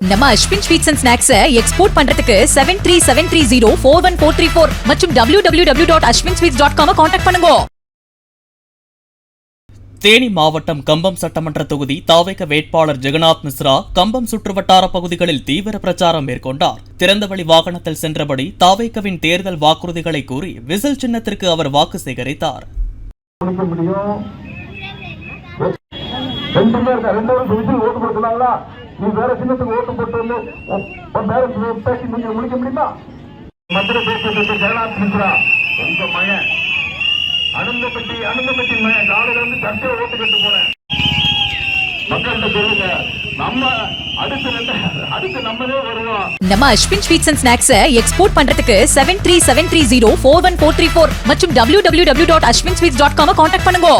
நம்ம Ashwin sweets and snacks export பண்றதுக்கு 7373041434 மற்றும் www.ashwinsweets.com கான்டாக்ட் பண்ணுங்க. தேனி மாவட்டம் கம்பம் சட்டமன்ற தொகுதி தாவேக வேட்பாளர் ஜெகநாத் மிஸ்ரா கம்பம் சுற்றுவட்டார பகுதிகளில் தீவிர பிரச்சாரம் மேற்கொண்டார். திறந்தவெளி வாகனத்தில் சென்றபடி தாவேகவின் தேர்தல் வாக்குறுதிகளை கூறி விசில் சின்னத்திற்கு அவர் வாக்கு சேகரித்தார். நீ வேற சின்னத்துக்கு ஓட்டு போட்டு வந்து பேசி நீங்க முடிக்க முடியுமா? மதுரை பேசுறது ஜெகநாத் மிஸ்ரா உங்க மகன் அனந்தப்பட்டி மகன் காலையில வந்து சர்ச்சையில ஓட்டு கேட்டு போறேன். மக்கள்கிட்ட சொல்லுங்க, நம்ம அடுத்து நம்மளே வருவோம். நம்ம Ashwin sweets and snacks export பண்றதுக்கு 7373041434 மற்றும் www.ashwinsweets.com கான்டாக்ட் பண்ணுங்க.